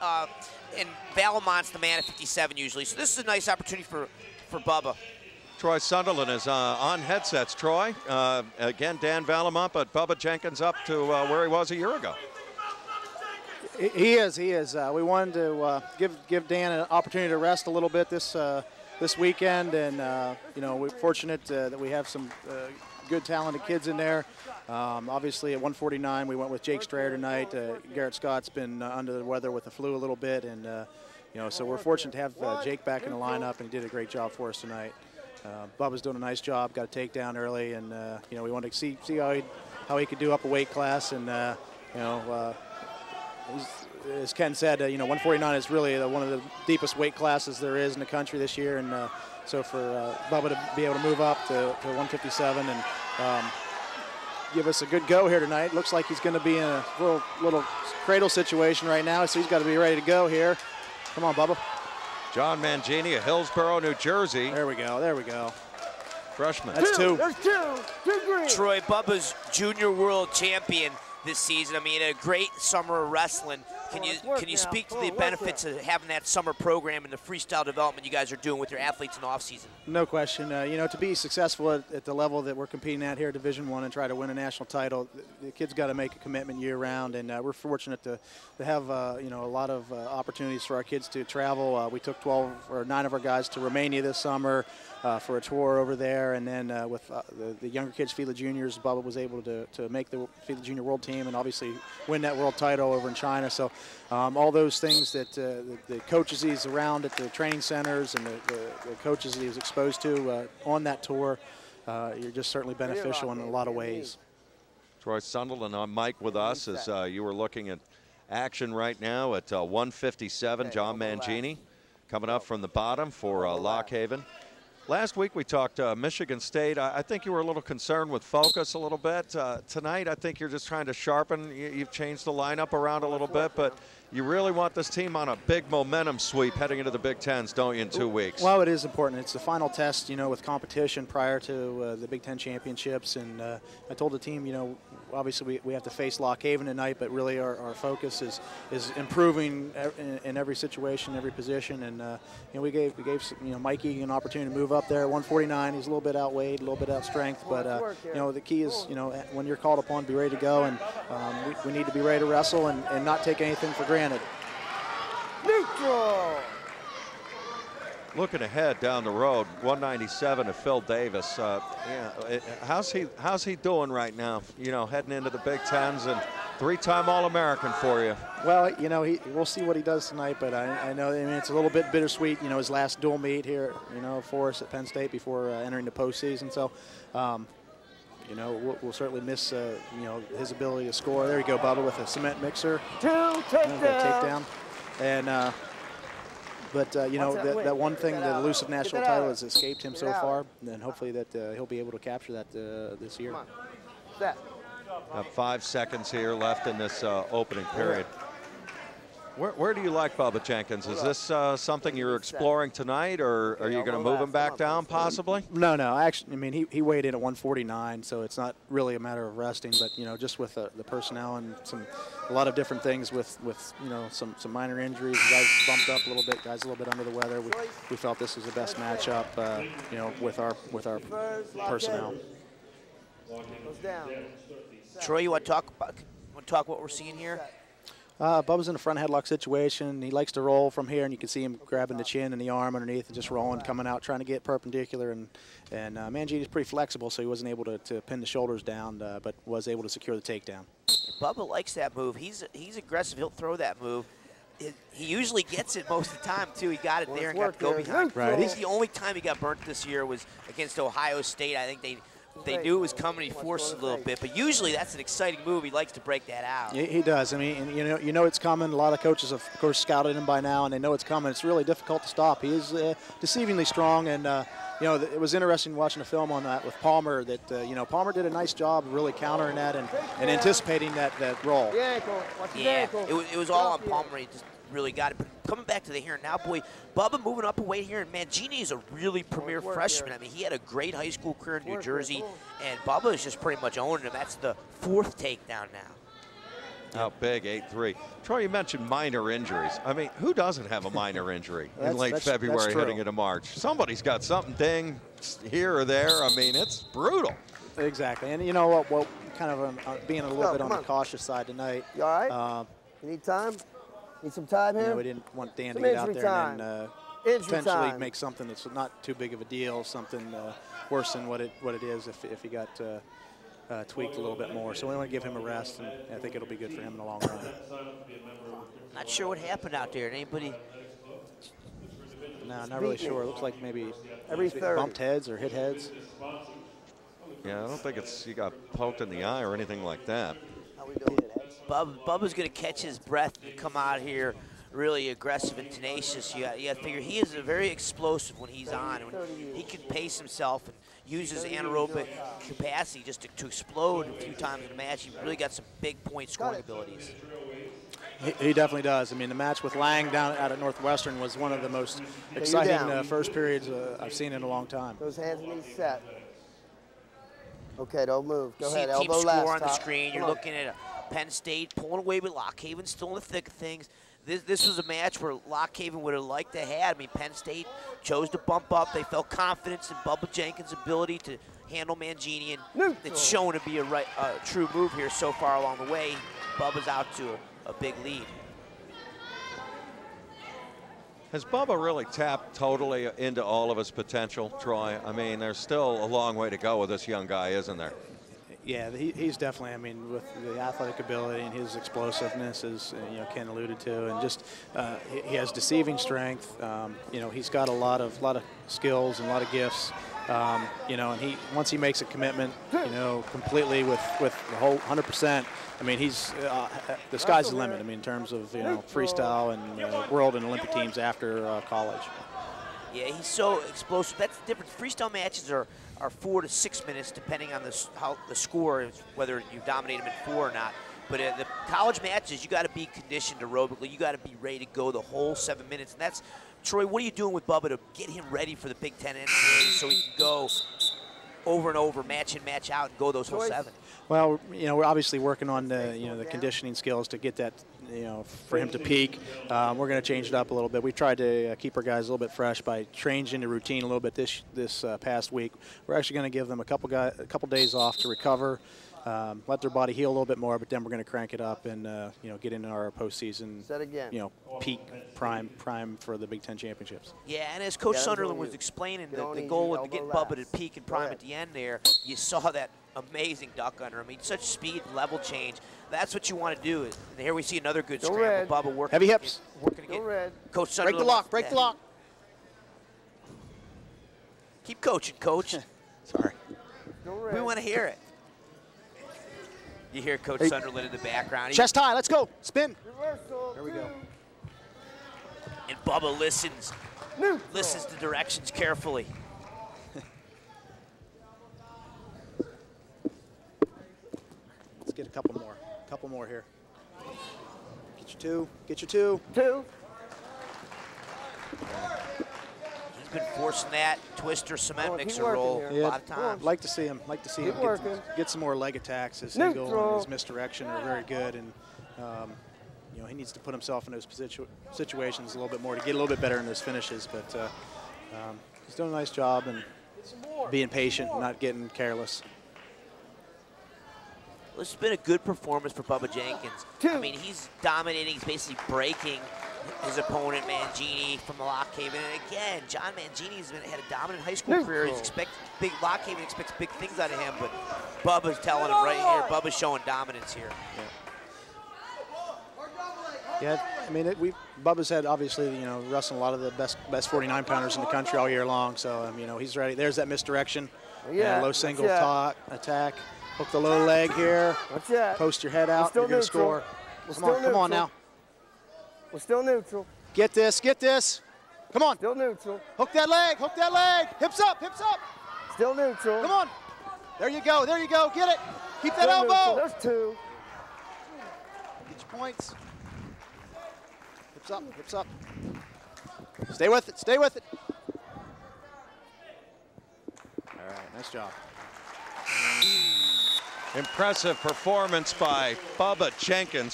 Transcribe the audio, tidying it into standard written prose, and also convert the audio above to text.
and Valamont's the man at 57 usually. So this is a nice opportunity for Bubba. Troy Sunderland is on headsets. Troy, again, Dan Valamont, but Bubba Jenkins up to where he was a year ago. He is. We wanted to give Dan an opportunity to rest a little bit this weekend, and you know, we're fortunate that we have some good, talented kids in there. Obviously, at 149, we went with Jake Strayer tonight. Garrett Scott's been under the weather with the flu a little bit, and you know, so we're fortunate to have Jake back in the lineup, and he did a great job for us tonight. Bubba's doing a nice job. Got a takedown early, and you know, we wanted to see how he could do up a weight class, and you know. As Ken said, you know, 149 is really one of the deepest weight classes there is in the country this year, and so for Bubba to be able to move up to 157 and give us a good go here tonight. Looks like he's going to be in a little cradle situation right now, so he's got to be ready to go here. Come on, Bubba. John Mangini of Hillsborough, New Jersey. There we go. There we go. Freshman. That's two. There's two. Troy, Bubba's junior world champion this season. I mean, a great summer of wrestling. Can you speak to the benefits of having that summer program and the freestyle development you guys are doing with your athletes in the off season? No question. You know, to be successful at the level that we're competing at here, Division I, and try to win a national title, the kids got to make a commitment year round, and we're fortunate to have you know, a lot of opportunities for our kids to travel. We took 9 of our guys to Romania this summer for a tour over there, and then with the younger kids, Fila Juniors, Bubba was able to make the Fila Junior World Team and obviously win that world title over in China. So all those things that the coaches he's around at the training centers and the coaches he was exposed to on that tour, you're just certainly beneficial in a lot of ways. Troy Sunderland on mic with us as you were looking at action right now at 157. John Mangini coming up from the bottom for Lock Haven. Last week we talked Michigan State. I think you were a little concerned with focus a little bit. Tonight I think you're just trying to sharpen. You've changed the lineup around a little bit, but you really want this team on a big momentum sweep heading into the Big Tens, don't you, in 2 weeks? Well, it is important. It's the final test, you know, with competition prior to the Big Ten championships. And I told the team, you know, obviously we have to face Lock Haven tonight, but really our focus is improving in every situation, every position. And you know, we gave you know, Mikey an opportunity to move up there at 149. He's a little bit outweighed, a little bit out strength, but you know, the key is, you know, when you're called upon, be ready to go, and we need to be ready to wrestle and not take anything for granted. Neutral. Looking ahead down the road, 197 of Phil Davis. How's he doing right now? You know, heading into the Big Tens, and 3-time All-American for you. Well, you know, we'll see what he does tonight, but I know, I mean, it's a little bit bittersweet. You know, his last dual meet here, you know, for us at Penn State before entering the postseason. So, you know, we'll certainly miss, you know, his ability to score. There you go, Bubba, with a cement mixer. Takedown. And, but, you know, that one thing, the elusive national title has escaped him so far, and hopefully that he'll be able to capture that this year. 5 seconds here left in this opening period. Where do you like Bubba Jenkins? Is this something you're exploring tonight, or are you going to move him back down possibly? No. Actually, I mean, he weighed in at 149, so it's not really a matter of resting. But you know, just with the personnel and a lot of different things with you know, some minor injuries, guys bumped up a little bit, guys a little bit under the weather. We felt this was the best matchup, you know, with our personnel. Troy, you want to talk what we're seeing here? Bubba's in a front headlock situation. He likes to roll from here, and you can see him grabbing the chin and the arm underneath and just rolling, coming out, trying to get perpendicular. And Mangini's pretty flexible, so he wasn't able to pin the shoulders down, but was able to secure the takedown. Bubba likes that move. He's aggressive. He'll throw that move. He usually gets it most of the time, too. He got it there and got to go behind. Right. I think the only time he got burnt this year was against Ohio State. I think they knew it was coming. He forced it a little bit, but usually that's an exciting move. He likes to break that out. He does. I mean, and you know it's coming. A lot of coaches have, of course, scouted him by now, and they know it's coming. It's really difficult to stop. He is deceivingly strong, and you know, it was interesting watching the film on that with Palmer. That you know, Palmer did a nice job really countering that and anticipating that roll. Yeah, it was all on Palmer. He just really got it. But coming back to the here and now, boy, Bubba moving up a weight here, and Mangini is a really premier freshman. I mean, he had a great high school career in New Jersey, and Bubba is just pretty much owning him. That's the 4th takedown now. Out big, 8-3. Troy, you mentioned minor injuries. I mean, who doesn't have a minor injury in late February heading into March? Somebody's got something ding here or there. I mean, it's brutal. Exactly. And you know what, kind of being a little bit on the cautious side tonight. You all right? You need time? Need some time here? We didn't want Dan to get out there and then potentially make something that's not too big of a deal, something worse than what it is if he got tweaked a little bit more. So we want to give him a rest, and I think it'll be good for him in the long run. Not sure what happened out there. Anybody? No, not really sure. It looks like maybe every third bumped heads or hit heads. Yeah, I don't think he got poked in the eye or anything like that. How we doing? Bubba's going to catch his breath and come out here really aggressive and tenacious. You got to figure he is very explosive when he's on. When he can pace himself and use his anaerobic capacity just to explode a few times in the match. He really got some big point scoring abilities. He definitely does. I mean, the match with Lang down out at Northwestern was one of the most exciting first periods I've seen in a long time. Those hands and knees set. Okay, don't move. Go ahead, elbow elbow score last. on the screen. You're looking at Penn State pulling away with Lockhaven, still in the thick of things. This was a match where Lockhaven would have liked to have. I mean, Penn State chose to bump up. They felt confidence in Bubba Jenkins' ability to handle Mangini, and it's shown to be a true move here so far along the way. Bubba's out to a big lead. Has Bubba really tapped totally into all of his potential, Troy? I mean, there's still a long way to go with this young guy, isn't there? Yeah, he's definitely, I mean, with the athletic ability and his explosiveness, as Ken alluded to, and just he has deceiving strength. He's got a lot of skills and a lot of gifts. And once he makes a commitment, completely with the whole 100%. I mean, he's the sky's the limit. I mean, in terms of freestyle and world and Olympic teams after college. Yeah, he's so explosive. That's the difference. Freestyle matches are 4 to 6 minutes, depending on how the score is, whether you dominate them in 4 or not. But the college matches, you got to be conditioned aerobically. You got to be ready to go the whole 7 minutes. And that's, Troy, what are you doing with Bubba to get him ready for the Big Ten NCAA so he can go over and over, match in, match out, and go those whole 7? Well, we're obviously working on the conditioning skills to get that, for him to peak. We're going to change it up a little bit. We've tried to keep our guys a little bit fresh by changing the routine a little bit this past week. We're actually going to give them a couple days off to recover, let their body heal a little bit more, but then we're going to crank it up and get into our postseason. Peak prime for the Big Ten championships. Yeah, and as Coach Sunderland was explaining, the goal was to get Bubba to peak and prime at the end there. You saw that amazing duck under. I mean, such speed, level change. That's what you want to do. And here we see another good scramble. Bubba working. Heavy hips. Working again. Coach Sunderland. Break the lock. Break the lock. Keep coaching, Coach. Sorry. We want to hear it. You hear Coach Sunderland in the background. Chest high. Let's go. Spin. Reversal. There we go. And Bubba listens to directions carefully. Let's get a couple more here. Get your 2. Get your 2. 2. He's been forcing that twister cement mixer roll a lot of times. Like to see him get some more leg attacks. His single and his misdirection are very good, and he needs to put himself in those situations a little bit more to get a little bit better in those finishes. But he's doing a nice job and being patient, and not getting careless. Well, this has been a good performance for Bubba Jenkins. I mean, he's dominating. He's basically breaking his opponent, Mangini, from the Lockhaven. And again, John Mangini's had a dominant high school career. Lockhaven expects big things out of him, but Bubba's telling him right here. Bubba's showing dominance here. Yeah, I mean, Bubba's had obviously, wrestling a lot of the best 49-pounders in the country all year long. So, he's ready. There's that misdirection. Yeah, low single attack. Hook the low leg here. Post your head out. You're going to score. Come on now. We're still neutral. Get this. Come on. Still neutral. Hook that leg. Hips up. Still neutral. Come on. There you go. Get it. Keep that elbow. There's 2. Get your points. Hips up. Stay with it. All right, nice job. Impressive performance by Bubba Jenkins.